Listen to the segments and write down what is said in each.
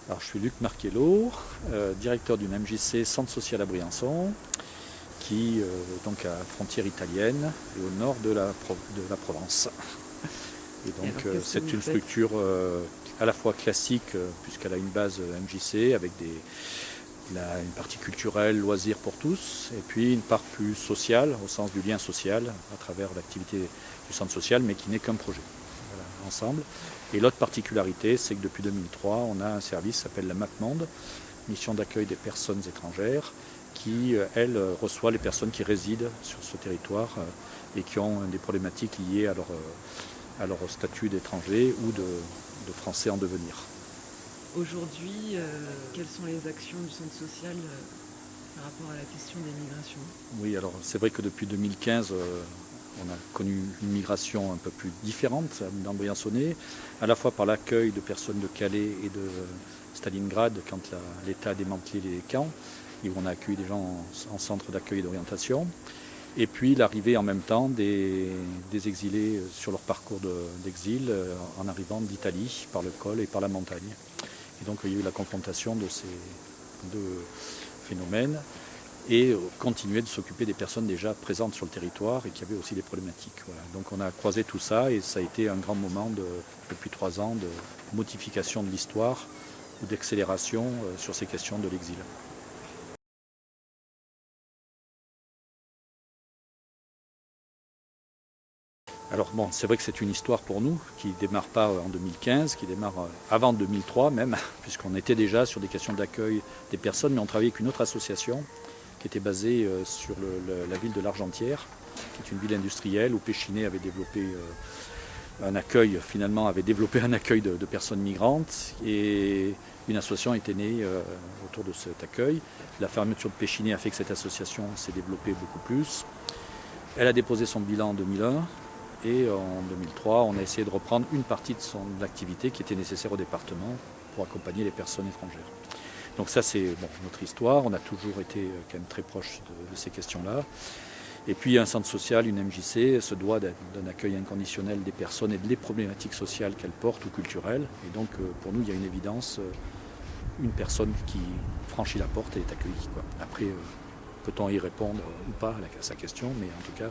Alors, je suis Luc Marquello, directeur d'une MJC Centre Social à Briançon, qui est donc à frontière italienne et au nord de la Provence. Et donc c'est une structure à la fois classique, puisqu'elle a une base MJC avec une partie culturelle, loisirs pour tous, et puis une part plus sociale, au sens du lien social, à travers l'activité du centre social, mais qui n'est qu'un projet. Voilà, ensemble. Et l'autre particularité, c'est que depuis 2003, on a un service qui s'appelle la MapMonde, mission d'accueil des personnes étrangères, qui, elle, reçoit les personnes qui résident sur ce territoire et qui ont des problématiques liées à leur statut d'étranger ou de Français en devenir. Aujourd'hui, quelles sont les actions du centre social par rapport à la question des migrations? Oui, alors c'est vrai que depuis 2015, on a connu une migration un peu plus différente dans Briançonnais, à la fois par l'accueil de personnes de Calais et de Stalingrad quand l'État a démantelé les camps, et où on a accueilli des gens en centre d'accueil et d'orientation, et puis l'arrivée en même temps des exilés sur leur parcours d'exil en arrivant d'Italie par le col et par la montagne. Et donc il y a eu la confrontation de ces deux phénomènes, et continuer de s'occuper des personnes déjà présentes sur le territoire et qui avaient aussi des problématiques. Voilà. Donc on a croisé tout ça et ça a été un grand moment depuis 3 ans de modification de l'histoire ou d'accélération sur ces questions de l'exil. Alors bon, c'est vrai que c'est une histoire pour nous qui ne démarre pas en 2015, qui démarre avant 2003 même, puisqu'on était déjà sur des questions d'accueil des personnes, mais on travaillait avec une autre association qui était basée sur la ville de l'Argentière, qui est une ville industrielle où Péchinet avait développé avait développé un accueil de personnes migrantes, et une association était née autour de cet accueil. La fermeture de Péchinet a fait que cette association s'est développée beaucoup plus. Elle a déposé son bilan en 2001. Et en 2003, on a essayé de reprendre une partie de son activité qui était nécessaire au département pour accompagner les personnes étrangères. Donc ça, c'est notre histoire. On a toujours été quand même très proche de ces questions-là. Et puis un centre social, une MJC, se doit d'un accueil inconditionnel des personnes et des problématiques sociales qu'elles portent ou culturelles. Et donc pour nous, il y a une évidence, une personne qui franchit la porte et est accueillie, quoi. Après, peut-on y répondre ou pas à sa question, mais en tout cas,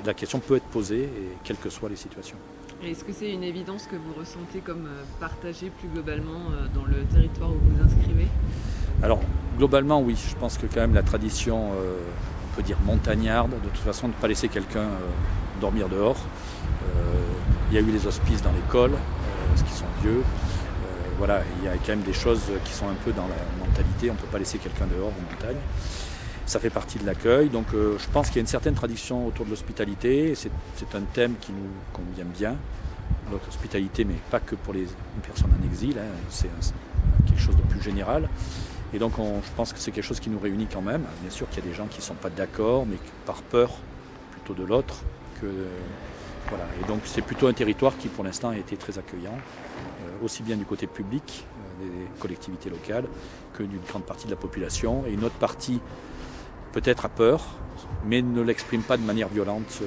la question peut être posée, et quelles que soient les situations. Et est-ce que c'est une évidence que vous ressentez comme partagée plus globalement dans le territoire où vous vous inscrivez? Alors, globalement, oui. Je pense que quand même la tradition, on peut dire montagnarde, de toute façon, de ne pas laisser quelqu'un dormir dehors. Il y a eu les hospices dans l'école, ce qui sont vieux. Voilà, il y a quand même des choses qui sont un peu dans la mentalité. On ne peut pas laisser quelqu'un dehors en montagne. Ça fait partie de l'accueil, donc je pense qu'il y a une certaine tradition autour de l'hospitalité. C'est un thème qui nous convient bien, l'hospitalité, mais pas que pour les personnes en exil, hein, c'est quelque chose de plus général. Et donc je pense que c'est quelque chose qui nous réunit quand même. Bien sûr qu'il y a des gens qui ne sont pas d'accord, mais par peur plutôt de l'autre. Voilà. Et donc c'est plutôt un territoire qui pour l'instant a été très accueillant, aussi bien du côté public, des collectivités locales, que d'une grande partie de la population. Et une autre partie peut-être a peur, mais ne l'exprime pas de manière violente.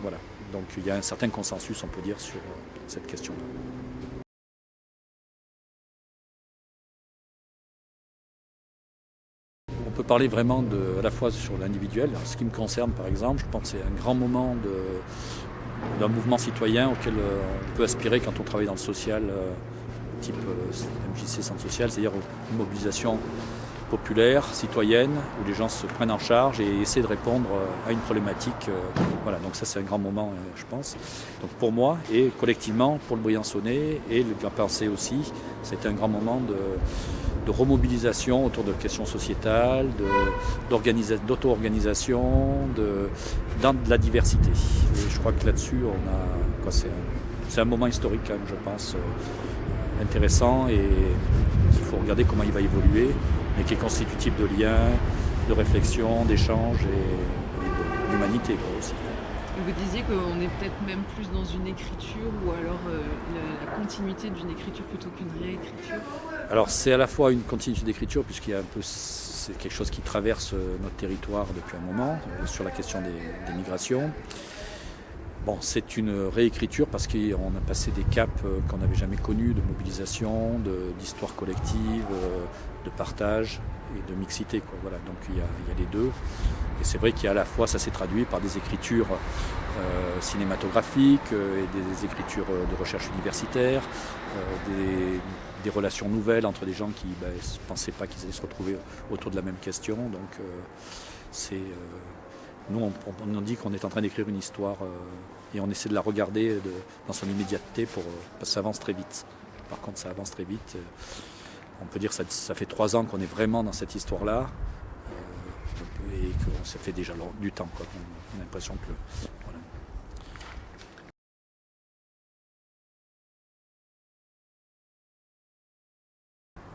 Voilà. Donc il y a un certain consensus, on peut dire, sur cette question-là. On peut parler vraiment à la fois sur l'individuel. Ce qui me concerne, par exemple, je pense que c'est un grand moment d'un mouvement citoyen auquel on peut aspirer quand on travaille dans le social, type MJC Centre Social, c'est-à-dire une mobilisation populaire, citoyenne, où les gens se prennent en charge et essaient de répondre à une problématique. Voilà, donc ça c'est un grand moment, je pense. Donc pour moi et collectivement pour le Briançonnais et le Grand Pensée aussi, c'était un grand moment de remobilisation autour de questions sociétales, d'auto-organisation, dans de la diversité. Et je crois que là-dessus, c'est un moment historique quand même, je pense, intéressant, et il faut regarder comment il va évoluer, mais qui est constitutif de liens, de réflexion, d'échanges et d'humanité aussi. Vous disiez qu'on est peut-être même plus dans une écriture, ou alors la continuité d'une écriture plutôt qu'une réécriture? Alors c'est à la fois une continuité d'écriture, c'est quelque chose qui traverse notre territoire depuis un moment, sur la question des migrations. Bon, c'est une réécriture parce qu'on a passé des caps qu'on n'avait jamais connus, de mobilisation, d'histoire collective, de partage et de mixité, quoi. Voilà, donc il y a les deux. Et c'est vrai qu'à la fois ça s'est traduit par des écritures cinématographiques et des écritures de recherche universitaire, des relations nouvelles entre des gens qui ne pensaient pas qu'ils allaient se retrouver autour de la même question. Donc nous on dit qu'on est en train d'écrire une histoire et on essaie de la regarder dans son immédiateté parce que ça avance très vite. Par contre ça avance très vite. On peut dire que ça fait 3 ans qu'on est vraiment dans cette histoire-là et que ça fait déjà du temps, quoi. On a l'impression que...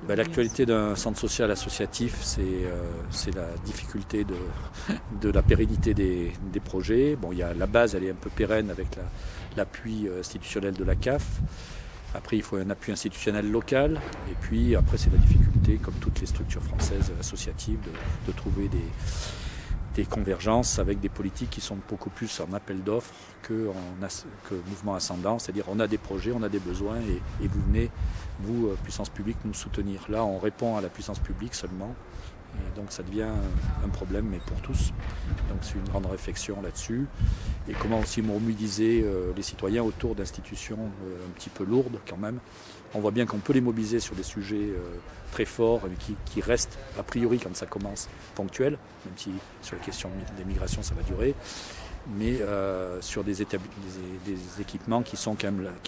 Voilà. L'actualité d'un centre social associatif, c'est la difficulté de la pérennité des projets. Bon, la base, elle est un peu pérenne avec l'appui institutionnel de la CAF. Après, il faut un appui institutionnel local. Et puis, après, c'est la difficulté, comme toutes les structures françaises associatives, de trouver des convergences avec des politiques qui sont beaucoup plus en appel d'offres que mouvement ascendant. C'est-à-dire, on a des projets, on a des besoins et vous venez, vous, puissance publique, nous soutenir. Là, on répond à la puissance publique seulement. Et donc ça devient un problème, mais pour tous. Donc c'est une grande réflexion là-dessus. Et comment aussi mobiliser les citoyens autour d'institutions un petit peu lourdes quand même. On voit bien qu'on peut les mobiliser sur des sujets très forts, mais qui restent a priori quand ça commence ponctuels, même si sur la question des migrations ça va durer. Mais sur des équipements qui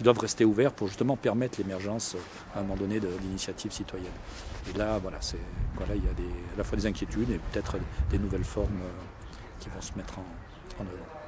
doivent rester ouverts pour justement permettre l'émergence à un moment donné d'initiatives citoyennes. Et là, il y a à la fois des inquiétudes et peut-être des nouvelles formes qui vont se mettre en œuvre.